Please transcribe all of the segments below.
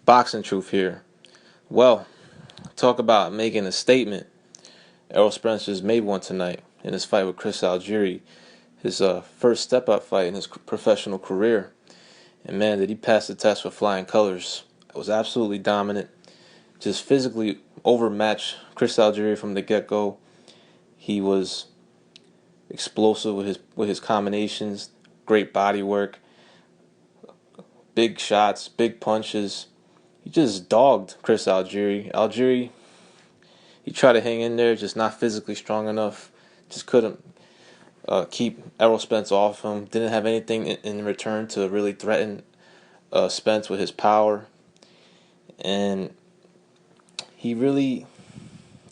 Boxing truth here. Well, talk about making a statement. Errol Spence just made one tonight in his fight with Chris Algieri, his first step-up fight in his professional career. And man, did he pass the test with flying colors. It was absolutely dominant. Just physically overmatched Chris Algieri from the get-go. He was explosive with his combinations, great body work, big shots, big punches. He just dogged Chris Algieri. Algieri, he tried to hang in there, just not physically strong enough. Just couldn't keep Errol Spence off him. Didn't have anything in return to really threaten Spence with his power. And he really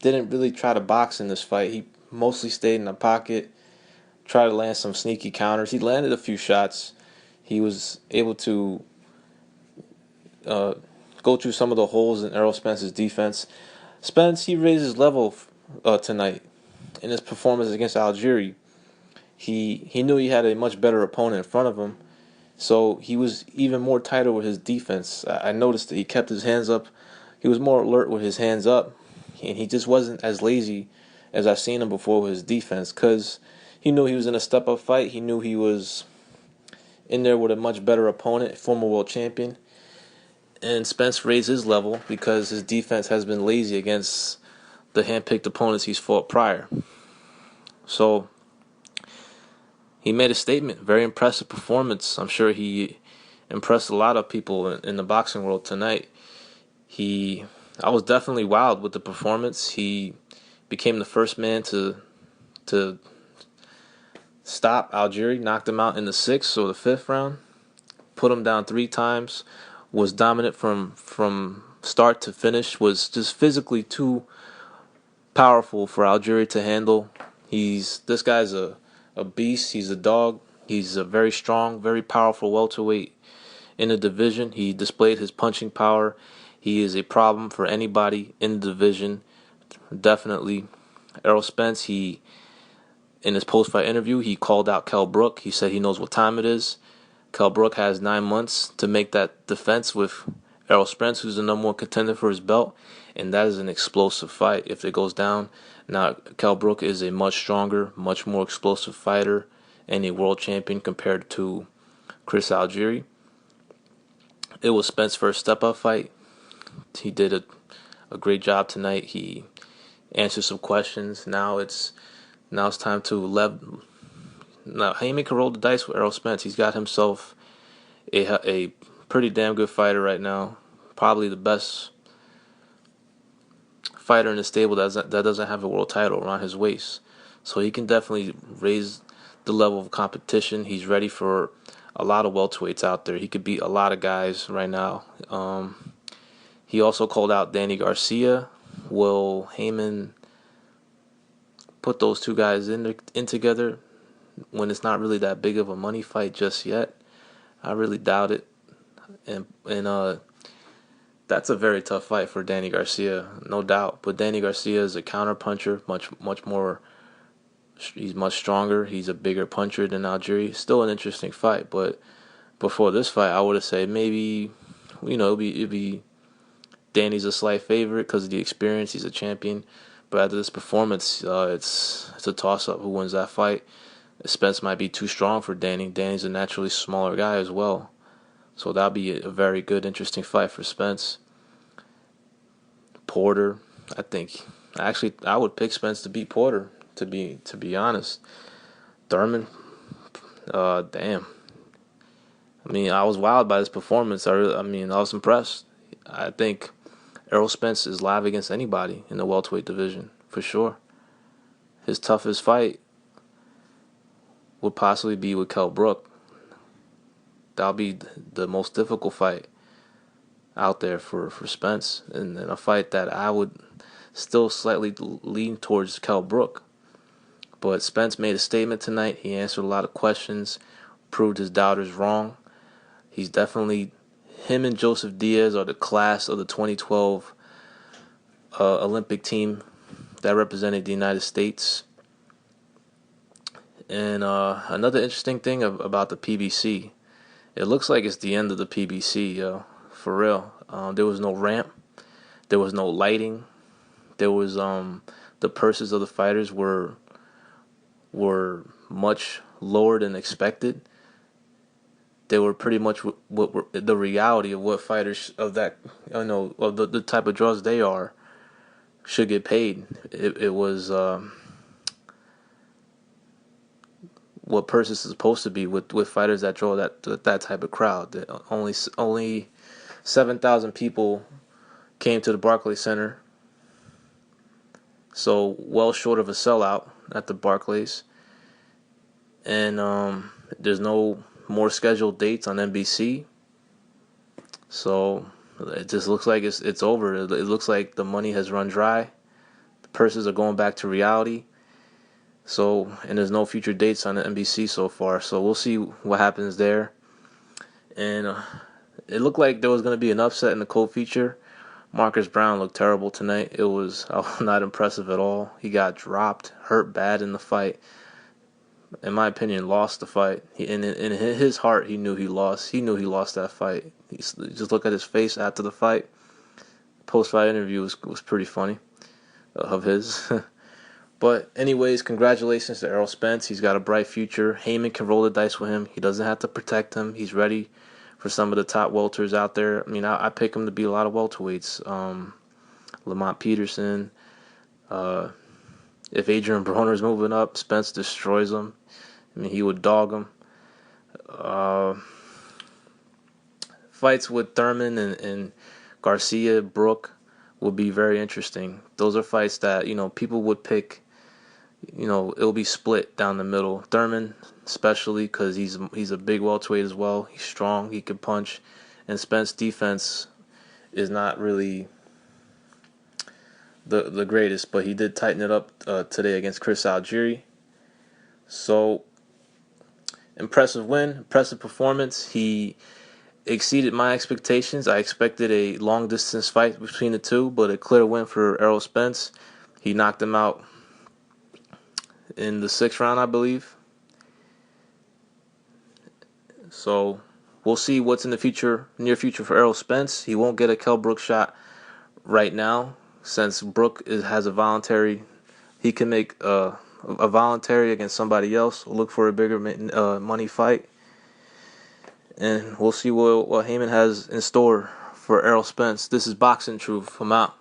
didn't really try to box in this fight. He mostly stayed in the pocket, tried to land some sneaky counters. He landed a few shots. He was able to go through some of the holes in Errol Spence's defense. Spence, he raised his level tonight in his performance against Algieri. He knew he had a much better opponent in front of him, so he was even more tighter with his defense. I noticed that he kept his hands up. He was more alert with his hands up, and he just wasn't as lazy as I've seen him before with his defense, because he knew he was in a step-up fight. He knew he was in there with a much better opponent, former world champion. And Spence raised his level because his defense has been lazy against the hand-picked opponents he's fought prior. So he made a statement. Very impressive performance. I'm sure he impressed a lot of people in the boxing world tonight. I was definitely wowed with the performance. He became the first man to stop Algieri, knocked him out in the 6th or the 5th round, put him down 3 times, was dominant from start to finish, was just physically too powerful for Algieri to handle. This guy's a beast. He's a dog. He's a very strong, very powerful welterweight in the division. He displayed his punching power. He is a problem for anybody in the division. Definitely. Errol Spence, in his post-fight interview, he called out Kell Brook. He said he knows what time it is. Kell Brook has 9 months to make that defense with Errol Spence, who's the number 1 contender for his belt, and that is an explosive fight if it goes down. Now, Kell Brook is a much stronger, much more explosive fighter and a world champion compared to Chris Algieri. It was Spence's first step-up fight. He did a great job tonight. He answered some questions. Now it's time to Now, Heyman can roll the dice with Errol Spence. He's got himself a pretty damn good fighter right now. Probably the best fighter in the stable that doesn't have a world title around his waist. So he can definitely raise the level of competition. He's ready for a lot of welterweights out there. He could beat a lot of guys right now. He also called out Danny Garcia. Will Heyman put those two guys in together when it's not really that big of a money fight just yet? I really doubt it. And that's a very tough fight for Danny Garcia, no doubt. But Danny Garcia is a counter puncher, much more. He's much stronger. He's a bigger puncher than Algieri. Still an interesting fight, but before this fight, I would have said maybe, it'd be Danny's a slight favorite because of the experience. He's a champion. But after this performance, it's a toss-up who wins that fight. Spence might be too strong for Danny. Danny's a naturally smaller guy as well. So that'll be a very good, interesting fight for Spence. Porter, I would pick Spence to beat Porter, to be honest. Thurman, damn. I was wowed by this performance. I was impressed. I think Errol Spence is live against anybody in the welterweight division, for sure. His toughest fight would possibly be with Kell Brook. That'll be the most difficult fight out there for Spence, and a fight that I would still slightly lean towards Kell Brook. But Spence made a statement tonight. He answered a lot of questions, proved his doubters wrong. He's definitely, him and Joseph Diaz are the class of the 2012 Olympic team that represented the United States. And another interesting thing about the PBC, it looks like it's the end of the PBC, yo, for real. There was no ramp. There was no lighting. There was the purses of the fighters were much lower than expected. They were pretty much what were the reality of what fighters of that, of the type of draws they are, should get paid. It was what purses is supposed to be with fighters that draw that type of crowd. Only 7,000 people came to the Barclays Center, so well short of a sellout at the Barclays. And there's no more scheduled dates on NBC, so it just looks like it's over. It looks like the money has run dry. The purses are going back to reality. So, and there's no future dates on the NBC so far. So we'll see what happens there. And it looked like there was going to be an upset in the co-feature. Marcus Brown looked terrible tonight. It was not impressive at all. He got dropped, hurt bad in the fight. In my opinion, lost the fight. In his heart, he knew he lost. He knew he lost that fight. Just look at his face after the fight. Post-fight interview was pretty funny of his. But anyways, congratulations to Errol Spence. He's got a bright future. Heyman can roll the dice with him. He doesn't have to protect him. He's ready for some of the top welters out there. I mean, I pick him to beat a lot of welterweights. Lamont Peterson. If Adrian Broner's moving up, Spence destroys him. I mean, he would dog him. Fights with Thurman and Garcia, Brook will be very interesting. Those are fights that, people would pick. It'll be split down the middle. Thurman, especially because he's a big welterweight as well. He's strong. He can punch. And Spence's defense is not really the greatest, but he did tighten it up today against Chris Algieri. So, impressive win, impressive performance. He exceeded my expectations. I expected a long-distance fight between the two, but a clear win for Errol Spence. He knocked him out in the 6th round, I believe. So we'll see what's in the near future for Errol Spence. He won't get a Kell Brook shot right now, since Brook has a voluntary. He can make a voluntary against somebody else. Look for a bigger money fight. And we'll see what Heyman has in store for Errol Spence. This is Boxing Truth. I'm out.